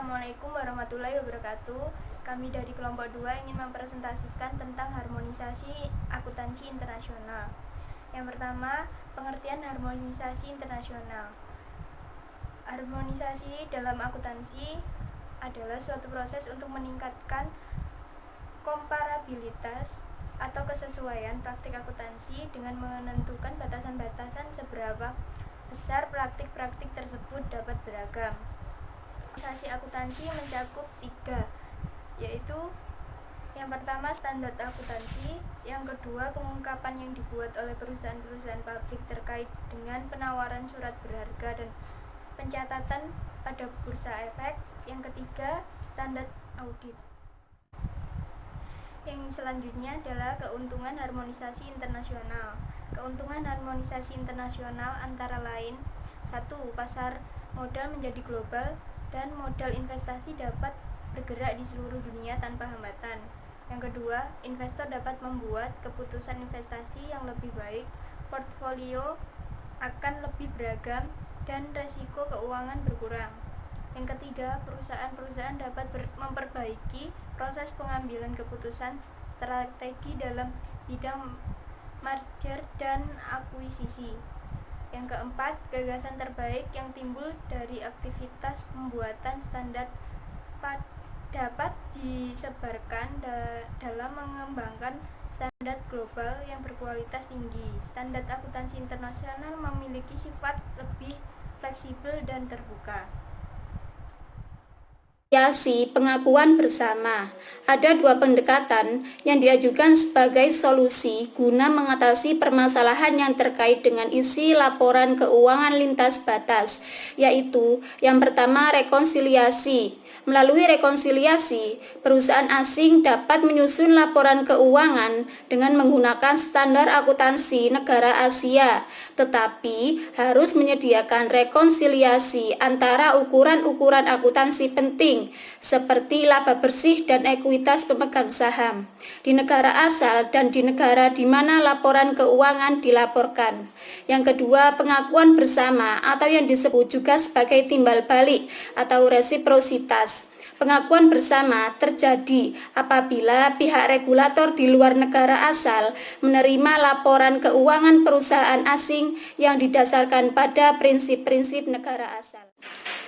Assalamualaikum warahmatullahi wabarakatuh. Kami dari kelompok 2 ingin mempresentasikan tentang harmonisasi akuntansi internasional. Yang pertama, pengertian harmonisasi internasional. Harmonisasi dalam akuntansi adalah suatu proses untuk meningkatkan komparabilitas atau kesesuaian praktik akuntansi dengan menentukan batasan-batasan seberapa besar praktik-praktik tersebut dapat beragam. Harmonisasi akuntansi mencakup 3, yaitu yang pertama standar akuntansi, yang kedua pengungkapan yang dibuat oleh perusahaan-perusahaan pabrik terkait dengan penawaran surat berharga dan pencatatan pada bursa efek, yang ketiga standar audit. Yang selanjutnya adalah keuntungan harmonisasi internasional. Keuntungan harmonisasi internasional antara lain: 1. Pasar modal menjadi global dan modal investasi dapat bergerak di seluruh dunia tanpa hambatan. Yang kedua, investor dapat membuat keputusan investasi yang lebih baik, portfolio akan lebih beragam, dan resiko keuangan berkurang. Yang ketiga, perusahaan-perusahaan dapat memperbaiki proses pengambilan keputusan strategi dalam bidang merger dan akuisisi. Yang keempat, gagasan terbaik yang timbul dari aktivitas pembuatan standar dapat disebarkan dalam mengembangkan standar global yang berkualitas tinggi. Standar akuntansi internasional memiliki sifat lebih fleksibel dan terbuka. Pengakuan bersama. Ada dua pendekatan yang diajukan sebagai solusi guna mengatasi permasalahan yang terkait dengan isi laporan keuangan lintas batas, yaitu yang pertama rekonsiliasi. Melalui rekonsiliasi, perusahaan asing dapat menyusun laporan keuangan dengan menggunakan standar akuntansi negara Asia, tetapi harus menyediakan rekonsiliasi antara ukuran-ukuran akuntansi penting seperti laba bersih dan ekuitas pemegang saham di negara asal dan di negara di mana laporan keuangan dilaporkan. Yang kedua, pengakuan bersama atau yang disebut juga sebagai timbal balik atau resiprositas. Pengakuan bersama terjadi apabila pihak regulator di luar negara asal menerima laporan keuangan perusahaan asing yang didasarkan pada prinsip-prinsip negara asal.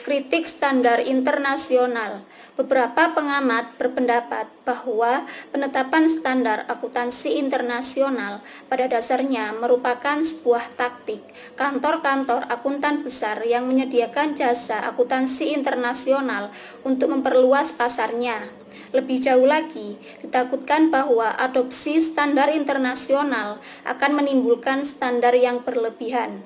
Kritik standar internasional. Beberapa pengamat berpendapat bahwa penetapan standar akuntansi internasional pada dasarnya merupakan sebuah taktik kantor-kantor akuntan besar yang menyediakan jasa akuntansi internasional untuk memperluas pasarnya. Lebih jauh lagi, ditakutkan bahwa adopsi standar internasional akan menimbulkan standar yang berlebihan.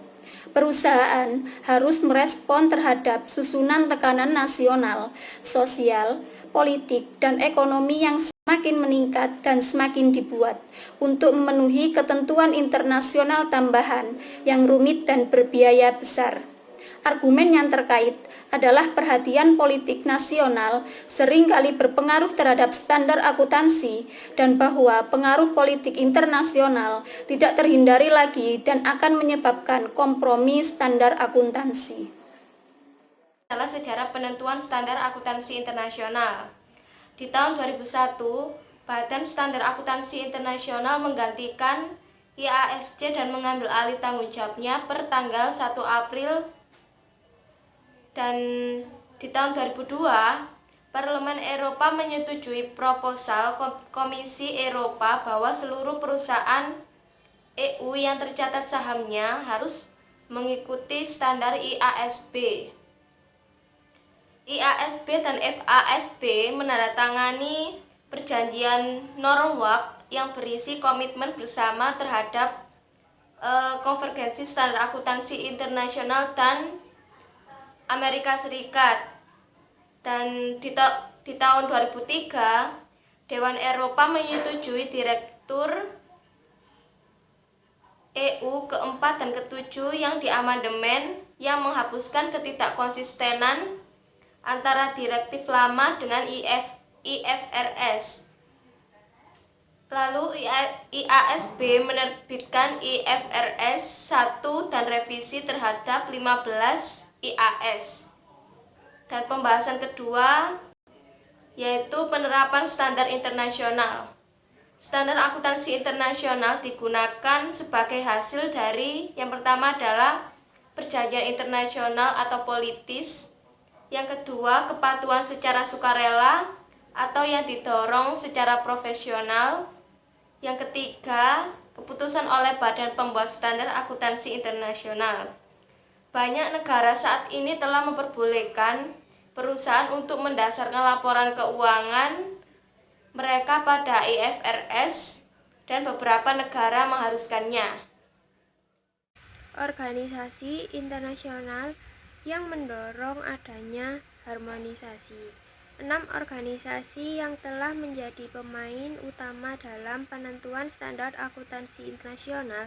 Perusahaan harus merespon terhadap susunan tekanan nasional, sosial, politik, dan ekonomi yang semakin meningkat dan semakin dibuat untuk memenuhi ketentuan internasional tambahan yang rumit dan berbiaya besar. Argumen yang terkait adalah perhatian politik nasional seringkali berpengaruh terhadap standar akuntansi dan bahwa pengaruh politik internasional tidak terhindari lagi dan akan menyebabkan kompromi standar akuntansi. Adalah sejarah penentuan standar akuntansi internasional. Di tahun 2001, Badan Standar Akuntansi Internasional menggantikan IASC dan mengambil alih tanggung jawabnya per tanggal 1 April. Dan di tahun 2002, Parlemen Eropa menyetujui proposal Komisi Eropa bahwa seluruh perusahaan EU yang tercatat sahamnya harus mengikuti standar IASB. IASB dan FASB menandatangani perjanjian Norwalk yang berisi komitmen bersama terhadap konvergensi standar akuntansi internasional dan Amerika Serikat. Dan di tahun 2003, Dewan Eropa menyetujui Direktur EU keempat dan ketujuh yang diamandemen yang menghapuskan ketidakkonsistenan antara direktif lama dengan IFRS. Lalu IASB menerbitkan IFRS 1 dan revisi terhadap 15 IAS. Dan pembahasan kedua yaitu penerapan standar internasional. Standar akuntansi internasional digunakan sebagai hasil dari yang pertama adalah perjanjian internasional atau politis, yang kedua kepatuhan secara sukarela atau yang didorong secara profesional, yang ketiga keputusan oleh Badan Pembuat Standar Akuntansi Internasional. Banyak negara saat ini telah memperbolehkan perusahaan untuk mendasarkan laporan keuangan mereka pada IFRS dan beberapa negara mengharuskannya. Organisasi internasional yang mendorong adanya harmonisasi. 6 organisasi yang telah menjadi pemain utama dalam penentuan standar akuntansi internasional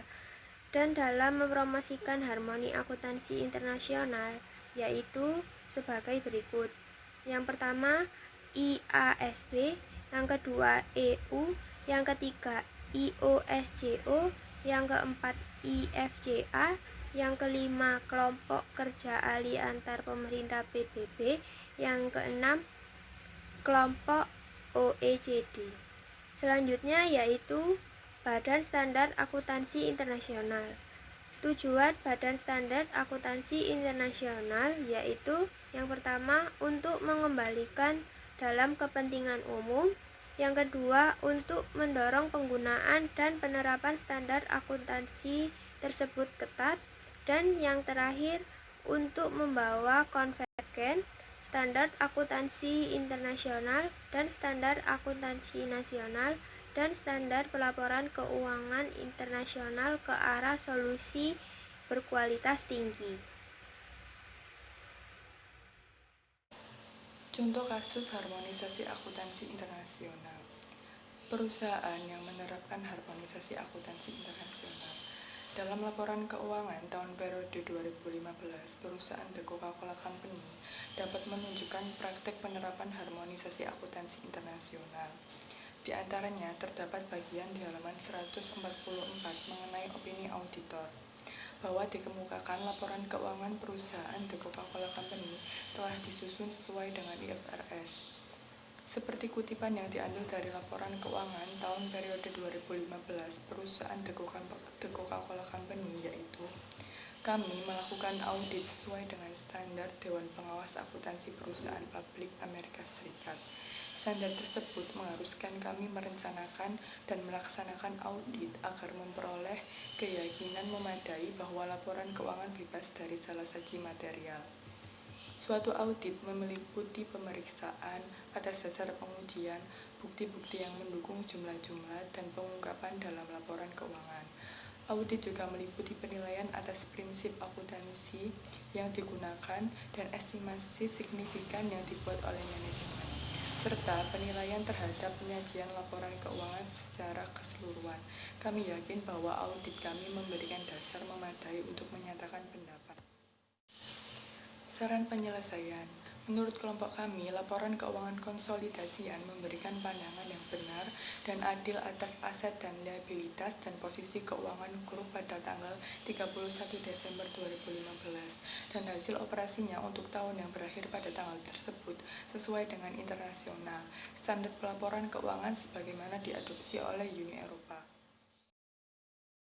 dan dalam mempromosikan harmoni akuntansi internasional yaitu sebagai berikut. Yang pertama IASB, yang kedua EU, yang ketiga IOSCO, yang keempat IFCA, yang kelima kelompok kerja ahli antar pemerintah PBB, yang keenam kelompok OECD. Selanjutnya yaitu Badan Standar Akuntansi Internasional. Tujuan Badan Standar Akuntansi Internasional yaitu yang pertama untuk mengembalikan dalam kepentingan umum, yang kedua untuk mendorong penggunaan dan penerapan standar akuntansi tersebut ketat, dan yang terakhir untuk membawa konvergen standar akuntansi internasional dan standar akuntansi nasional dan standar pelaporan keuangan internasional ke arah solusi berkualitas tinggi. Contoh kasus harmonisasi akuntansi internasional. Perusahaan yang menerapkan harmonisasi akuntansi internasional. Dalam laporan keuangan tahun periode 2015, perusahaan The Coca-Cola Company dapat menunjukkan praktek penerapan harmonisasi akuntansi internasional. Di antaranya terdapat bagian di halaman 144 mengenai opini auditor, bahwa dikemukakan laporan keuangan perusahaan The Coca-Cola Company telah disusun sesuai dengan IFRS. Seperti kutipan yang diambil dari laporan keuangan tahun periode 2015 perusahaan The Coca-Cola Company, yaitu kami melakukan audit sesuai dengan standar Dewan Pengawas Akuntansi Perusahaan Publik Amerika Serikat. Standar tersebut mengharuskan kami merencanakan dan melaksanakan audit agar memperoleh keyakinan memadai bahwa laporan keuangan bebas dari salah saji material. Suatu audit meliputi pemeriksaan atas dasar pengujian, bukti-bukti yang mendukung jumlah-jumlah, dan pengungkapan dalam laporan keuangan. Audit juga meliputi penilaian atas prinsip akuntansi yang digunakan dan estimasi signifikan yang dibuat oleh manajemen, serta penilaian terhadap penyajian laporan keuangan secara keseluruhan. Kami yakin bahwa audit kami memberikan dasar memadai untuk menyatakan pendapat. Saran penyelesaian. Menurut kelompok kami, laporan keuangan konsolidasian memberikan pandangan yang benar dan adil atas aset dan liabilitas dan posisi keuangan grup pada tanggal 31 Desember 2015 dan hasil operasinya untuk tahun yang berakhir pada tanggal tersebut sesuai dengan internasional standar pelaporan keuangan sebagaimana diadopsi oleh Uni Eropa.